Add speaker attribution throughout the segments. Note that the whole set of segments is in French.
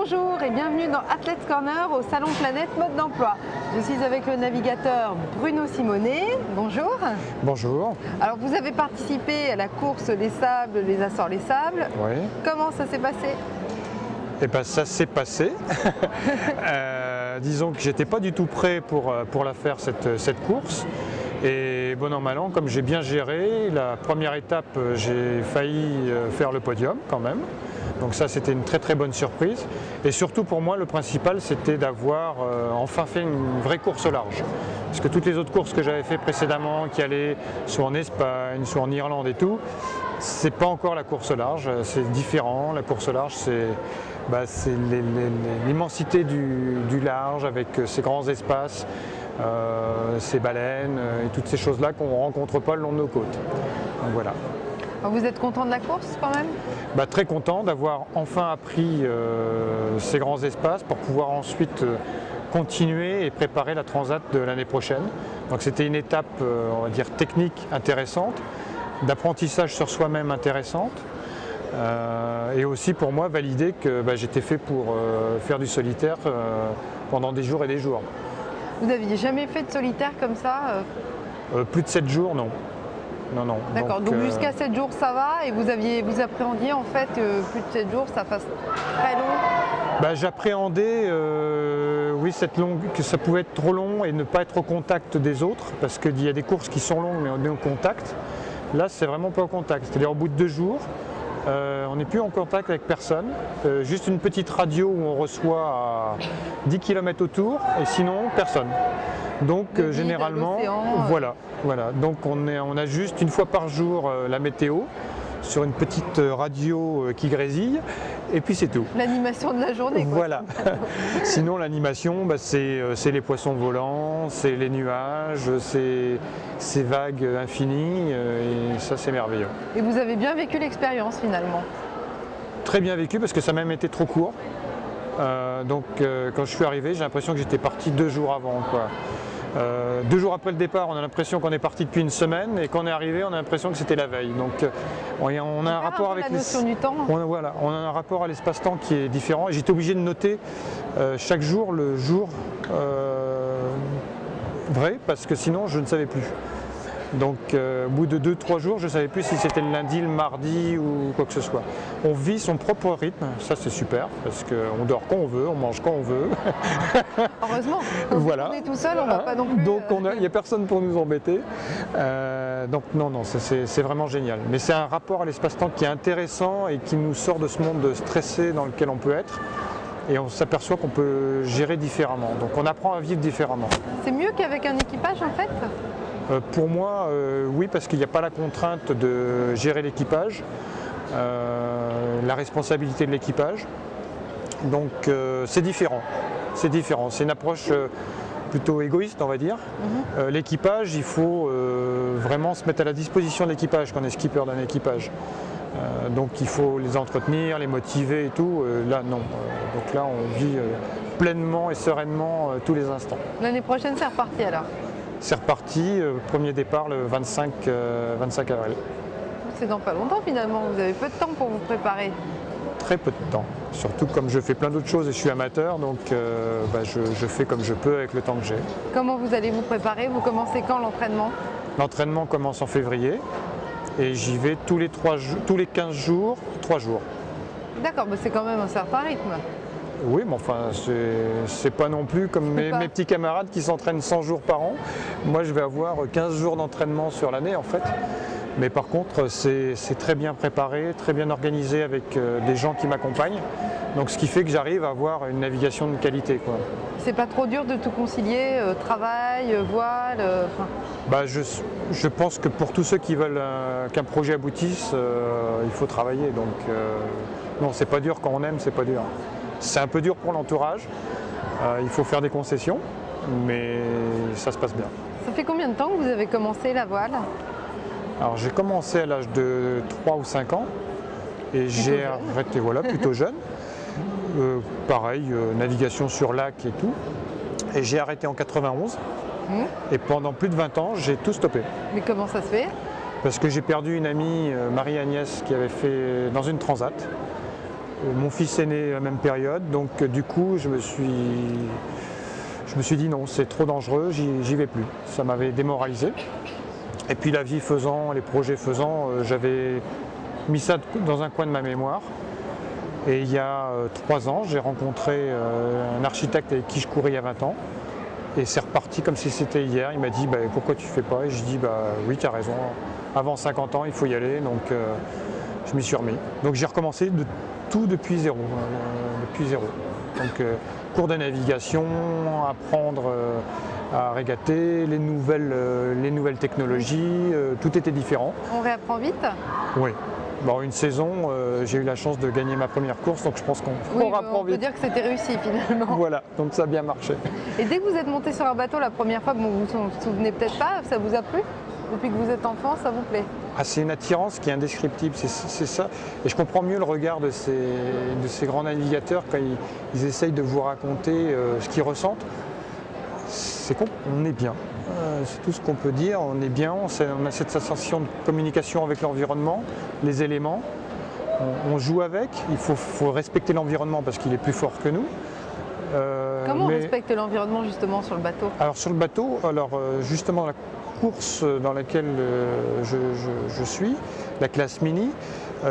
Speaker 1: Bonjour et bienvenue dans Athletes Corner au Salon Planète Mode d'Emploi. Je suis avec le navigateur Bruno Simonet. Bonjour.
Speaker 2: Bonjour.
Speaker 1: Alors vous avez participé à la course des sables, les Açores les sables.
Speaker 2: Oui.
Speaker 1: Comment ça s'est passé?
Speaker 2: Eh bien ça s'est passé. Disons que j'étais pas du tout prêt pour la faire cette course. Et bon an mal an, comme j'ai bien géré, la première étape, j'ai failli faire le podium quand même. Donc ça, c'était une très très bonne surprise. Et surtout pour moi, le principal, c'était d'avoir enfin fait une vraie course au large. Parce que toutes les autres courses que j'avais fait précédemment, qui allaient soit en Espagne, soit en Irlande et tout, c'est pas encore la course au large, c'est différent. La course au large, c'est l'immensité du large avec ses grands espaces. Ces baleines et toutes ces choses-là qu'on ne rencontre pas le long de nos côtes. Donc voilà.
Speaker 1: Vous êtes content de la course quand même?
Speaker 2: Très content d'avoir enfin appris ces grands espaces pour pouvoir ensuite continuer et préparer la Transat de l'année prochaine. Donc c'était une étape, on va dire, technique intéressante, d'apprentissage sur soi-même intéressante. Et aussi pour moi valider que j'étais fait pour faire du solitaire pendant des jours et des jours.
Speaker 1: Vous n'aviez jamais fait de solitaire comme ça?
Speaker 2: Plus de 7 jours, non. Non.
Speaker 1: D'accord, donc jusqu'à 7 jours ça va et vous appréhendiez en fait plus de 7 jours ça fasse très long?
Speaker 2: J'appréhendais oui, que ça pouvait être trop long et ne pas être au contact des autres parce qu'il y a des courses qui sont longues mais on est au contact. Là c'est vraiment pas au contact, c'est-à-dire au bout de 2 jours, on n'est plus en contact avec personne, juste une petite radio où on reçoit à 10 km autour et sinon personne. Donc généralement, voilà. Donc on a juste une fois par jour la météo sur une petite radio qui grésille et puis c'est tout.
Speaker 1: L'animation de la journée, quoi.
Speaker 2: Voilà. Sinon l'animation, c'est les poissons volants, c'est les nuages, c'est ces vagues infinies et ça c'est merveilleux.
Speaker 1: Et vous avez bien vécu l'expérience finalement?
Speaker 2: Très bien vécu parce que ça a même été trop court. Donc quand je suis arrivé, j'ai l'impression que j'étais parti 2 jours avant, quoi. 2 jours après le départ, on a l'impression qu'on est parti depuis une semaine et quand on est arrivé, on a l'impression que c'était la veille. Donc on a un rapport avec
Speaker 1: la notion du temps.
Speaker 2: On a un rapport à l'espace-temps qui est différent. Et j'étais obligé de noter chaque jour le jour vrai parce que sinon je ne savais plus. Donc au bout de 2-3 jours, je ne savais plus si c'était le lundi, le mardi ou quoi que ce soit. On vit son propre rythme, ça c'est super, parce qu'on dort quand on veut, on mange quand on veut.
Speaker 1: Heureusement,
Speaker 2: voilà.
Speaker 1: On est tout seul, on ne va pas non plus...
Speaker 2: Donc il n'y a personne pour nous embêter. Donc non, c'est vraiment génial. Mais c'est un rapport à l'espace-temps qui est intéressant et qui nous sort de ce monde stressé dans lequel on peut être. Et on s'aperçoit qu'on peut gérer différemment. Donc on apprend à vivre différemment.
Speaker 1: C'est mieux qu'avec un équipage en fait?
Speaker 2: Pour moi, oui, parce qu'il n'y a pas la contrainte de gérer l'équipage, la responsabilité de l'équipage. Donc c'est différent. C'est différent. C'est une approche plutôt égoïste, on va dire. L'équipage, il faut vraiment se mettre à la disposition de l'équipage quand on est skipper d'un équipage. Donc il faut les entretenir, les motiver et tout. Là, non. Donc là, on vit pleinement et sereinement tous les instants.
Speaker 1: L'année prochaine, c'est reparti alors?
Speaker 2: C'est reparti, premier départ le 25 avril.
Speaker 1: C'est dans pas longtemps finalement, vous avez peu de temps pour vous préparer.
Speaker 2: Très peu de temps, surtout comme je fais plein d'autres choses et je suis amateur, donc je fais comme je peux avec le temps que j'ai.
Speaker 1: Comment vous allez vous préparer? Vous commencez quand l'entraînement?
Speaker 2: L'entraînement commence en février et j'y vais tous les 15 jours, 3 jours.
Speaker 1: D'accord, c'est quand même un certain rythme.
Speaker 2: Oui, mais enfin, c'est pas non plus comme mes petits camarades qui s'entraînent 100 jours par an. Moi, je vais avoir 15 jours d'entraînement sur l'année, en fait. Mais par contre, c'est très bien préparé, très bien organisé avec des gens qui m'accompagnent. Donc, ce qui fait que j'arrive à avoir une navigation de qualité, quoi.
Speaker 1: C'est pas trop dur de tout concilier, travail, voile
Speaker 2: je pense que pour tous ceux qui veulent qu'un projet aboutisse, il faut travailler. Donc, non, c'est pas dur quand on aime, c'est pas dur. C'est un peu dur pour l'entourage, il faut faire des concessions, mais ça se passe bien.
Speaker 1: Ça fait combien de temps que vous avez commencé la voile?
Speaker 2: Alors j'ai commencé à l'âge de 3 ou 5 ans et j'ai arrêté, voilà, plutôt jeune. Pareil, navigation sur lac et tout. Et j'ai arrêté en 91 et pendant plus de 20 ans, j'ai tout stoppé.
Speaker 1: Mais comment ça se fait?
Speaker 2: Parce que j'ai perdu une amie, Marie-Agnès, qui avait fait dans une transat. Mon fils est né à la même période, donc du coup je me suis dit non, c'est trop dangereux, j'y vais plus. Ça m'avait démoralisé. Et puis la vie faisant, les projets faisant, j'avais mis ça dans un coin de ma mémoire. Et il y a 3 ans, j'ai rencontré un architecte avec qui je courais il y a 20 ans. Et c'est reparti comme si c'était hier. Il m'a dit bah, pourquoi tu fais pas? Et je dis bah oui, tu as raison. Avant 50 ans, il faut y aller. Donc je m'y suis remis. Donc j'ai recommencé tout depuis zéro. Donc cours de navigation, apprendre à régater, les nouvelles technologies, tout était différent.
Speaker 1: On réapprend vite?
Speaker 2: Oui. Bon, une saison, j'ai eu la chance de gagner ma première course, donc je pense qu'on
Speaker 1: on peut dire que c'était réussi finalement.
Speaker 2: Voilà, donc ça a bien marché.
Speaker 1: Et dès que vous êtes monté sur un bateau la première fois, bon, vous vous souvenez peut-être pas, ça vous a plu? Depuis que vous êtes enfant, ça vous plaît?
Speaker 2: Ah, c'est une attirance qui est indescriptible, c'est ça. Et je comprends mieux le regard de ces grands navigateurs quand ils essayent de vous raconter ce qu'ils ressentent. On est bien. C'est tout ce qu'on peut dire, on est bien, on a cette sensation de communication avec l'environnement, les éléments, on joue avec, il faut respecter l'environnement parce qu'il est plus fort que nous.
Speaker 1: Comment on respecte l'environnement justement sur le bateau?
Speaker 2: Alors sur le bateau, justement la course dans laquelle je suis, la classe mini,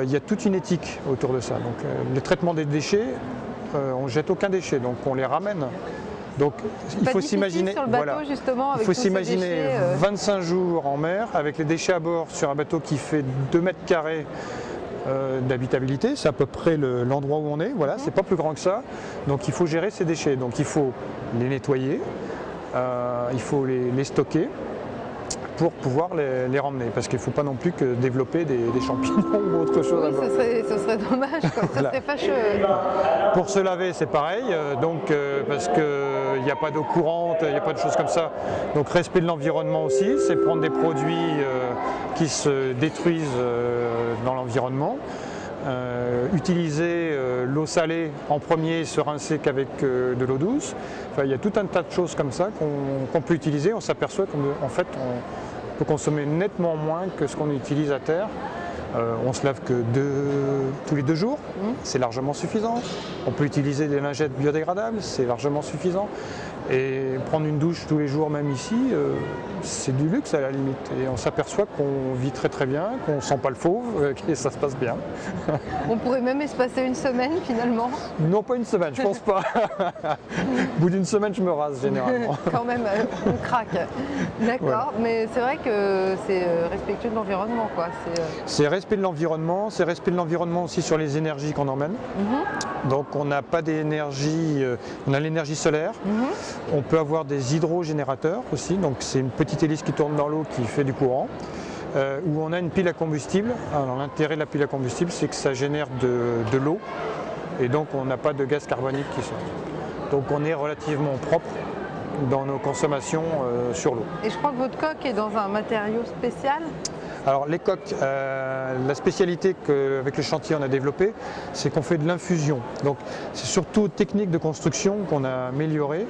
Speaker 2: il y a toute une éthique autour de ça. Donc le traitement des déchets, on ne jette aucun déchet, donc on les ramène. Donc il faut s'imaginer,
Speaker 1: il
Speaker 2: faut s'imaginer 25 jours en mer avec les déchets à bord sur un bateau qui fait 2 mètres carrés d'habitabilité, c'est à peu près l'endroit où on est, voilà, c'est pas plus grand que ça. Donc il faut gérer ces déchets, donc il faut les nettoyer, il faut les stocker pour pouvoir les ramener, parce qu'il ne faut pas non plus que développer des champignons ou autre chose.
Speaker 1: Oui, ce serait dommage, quoi. Ça serait fâcheux.
Speaker 2: Pour se laver, c'est pareil, parce qu'il n'y a pas d'eau courante, il n'y a pas de choses comme ça. Donc respect de l'environnement aussi, c'est prendre des produits qui se détruisent dans l'environnement. Utiliser l'eau salée en premier, se rincer qu'avec de l'eau douce. Enfin, il y a tout un tas de choses comme ça qu'on peut utiliser. On s'aperçoit qu'en fait, on peut consommer nettement moins que ce qu'on utilise à terre. On se lave que tous les 2 jours, c'est largement suffisant. On peut utiliser des lingettes biodégradables, c'est largement suffisant. Et prendre une douche tous les jours, même ici, c'est du luxe à la limite. Et on s'aperçoit qu'on vit très très bien, qu'on ne sent pas le fauve, et ça se passe bien.
Speaker 1: On pourrait même espacer une semaine finalement?
Speaker 2: Non, pas une semaine, je pense pas. Au bout d'une semaine, je me rase généralement.
Speaker 1: Quand même, on craque. D'accord, ouais. Mais c'est vrai que c'est respectueux de l'environnement, quoi.
Speaker 2: C'est respect de l'environnement, c'est respect de l'environnement aussi sur les énergies qu'on emmène. Donc on n'a pas d'énergie, on a l'énergie solaire. On peut avoir des hydrogénérateurs aussi, donc c'est une petite hélice qui tourne dans l'eau qui fait du courant, où on a une pile à combustible. Alors l'intérêt de la pile à combustible, c'est que ça génère de l'eau, et donc on n'a pas de gaz carbonique qui sort. Donc on est relativement propre dans nos consommations sur l'eau.
Speaker 1: Et je crois que votre coque est dans un matériau spécial?
Speaker 2: Alors les coques, la spécialité qu'avec le chantier on a développé, c'est qu'on fait de l'infusion. Donc c'est surtout technique de construction qu'on a améliorée.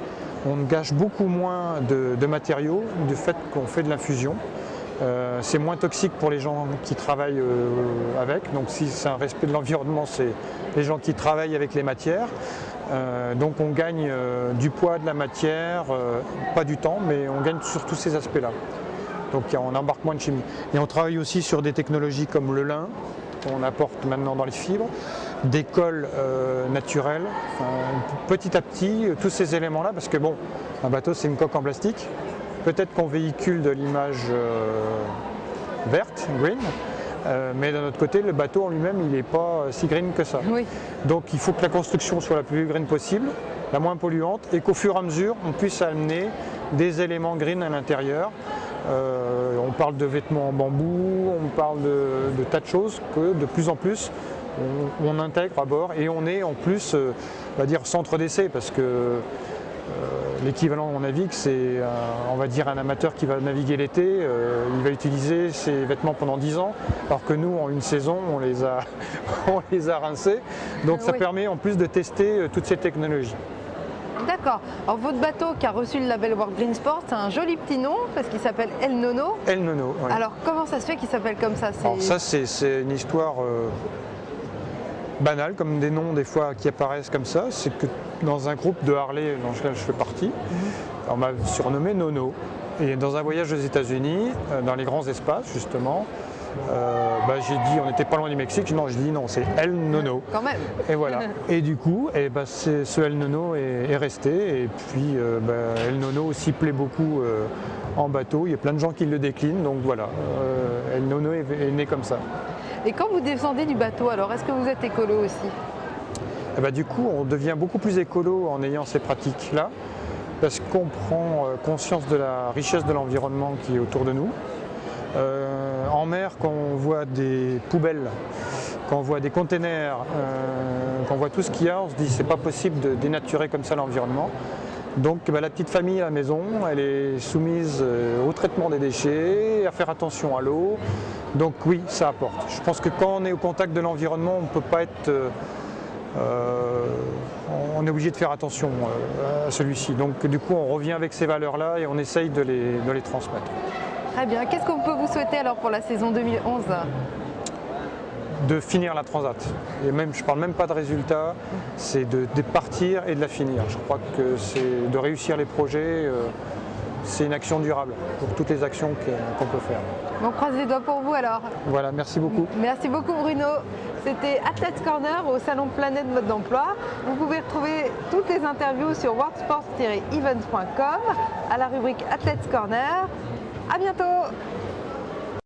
Speaker 2: On gâche beaucoup moins de matériaux du fait qu'on fait de l'infusion. C'est moins toxique pour les gens qui travaillent avec. Donc si c'est un respect de l'environnement, c'est les gens qui travaillent avec les matières. Donc on gagne du poids, de la matière, pas du temps, mais on gagne sur tous ces aspects-là. Donc on embarque moins de chimie. Et on travaille aussi sur des technologies comme le lin, qu'on apporte maintenant dans les fibres, des colles naturelles, petit à petit, tous ces éléments-là, parce que bon, un bateau c'est une coque en plastique, peut-être qu'on véhicule de l'image verte, green, mais d'un autre côté, le bateau en lui-même, il n'est pas si green que ça.
Speaker 1: Oui.
Speaker 2: Donc il faut que la construction soit la plus green possible, la moins polluante, et qu'au fur et à mesure, on puisse amener des éléments green à l'intérieur. On parle de vêtements en bambou, on parle de tas de choses que de plus en plus on intègre à bord, et on est en plus, on va dire, centre d'essai, parce que l'équivalent on navigue, c'est on va dire un amateur qui va naviguer l'été, il va utiliser ses vêtements pendant 10 ans, alors que nous en une saison on les a rincés, donc ça permet en plus de tester toutes ces technologies.
Speaker 1: D'accord. Alors votre bateau qui a reçu le label World Green Sport, c'est un joli petit nom parce qu'il s'appelle El Nono.
Speaker 2: El Nono, oui.
Speaker 1: Alors comment ça se fait qu'il s'appelle comme ça?
Speaker 2: Alors ça c'est une histoire banals, comme des noms des fois qui apparaissent comme ça. C'est que dans un groupe de Harley dont je fais partie, on m'a surnommé Nono. Et dans un voyage aux États-Unis, dans les grands espaces justement, j'ai dit, on n'était pas loin du Mexique, non, je dis non, c'est El Nono.
Speaker 1: Quand même.
Speaker 2: Et voilà. Et du coup, ce El Nono est resté. Et puis El Nono aussi plaît beaucoup en bateau. Il y a plein de gens qui le déclinent. Donc voilà, El Nono est né comme ça.
Speaker 1: Et quand vous descendez du bateau, alors est-ce que vous êtes écolo aussi?
Speaker 2: Du coup, on devient beaucoup plus écolo en ayant ces pratiques-là, parce qu'on prend conscience de la richesse de l'environnement qui est autour de nous. En mer, quand on voit des poubelles, quand on voit des containers, quand on voit tout ce qu'il y a, on se dit c'est pas possible de dénaturer comme ça l'environnement. Donc la petite famille à la maison, elle est soumise au traitement des déchets, à faire attention à l'eau. Donc oui, ça apporte. Je pense que quand on est au contact de l'environnement, on ne peut pas être... on est obligé de faire attention à celui-ci. Donc du coup, on revient avec ces valeurs-là et on essaye de les transmettre.
Speaker 1: Très bien. Qu'est-ce qu'on peut vous souhaiter alors pour la saison 2011?
Speaker 2: De finir la Transat. Et même, je ne parle même pas de résultats, c'est de partir et de la finir. Je crois que c'est de réussir les projets, c'est une action durable pour toutes les actions qu'on peut faire.
Speaker 1: On croise les doigts pour vous alors.
Speaker 2: Voilà, merci beaucoup.
Speaker 1: Merci beaucoup Bruno. C'était Athletes Corner au Salon Planète Mode d'Emploi. Vous pouvez retrouver toutes les interviews sur worldsports-events.com à la rubrique Athletes Corner. À bientôt.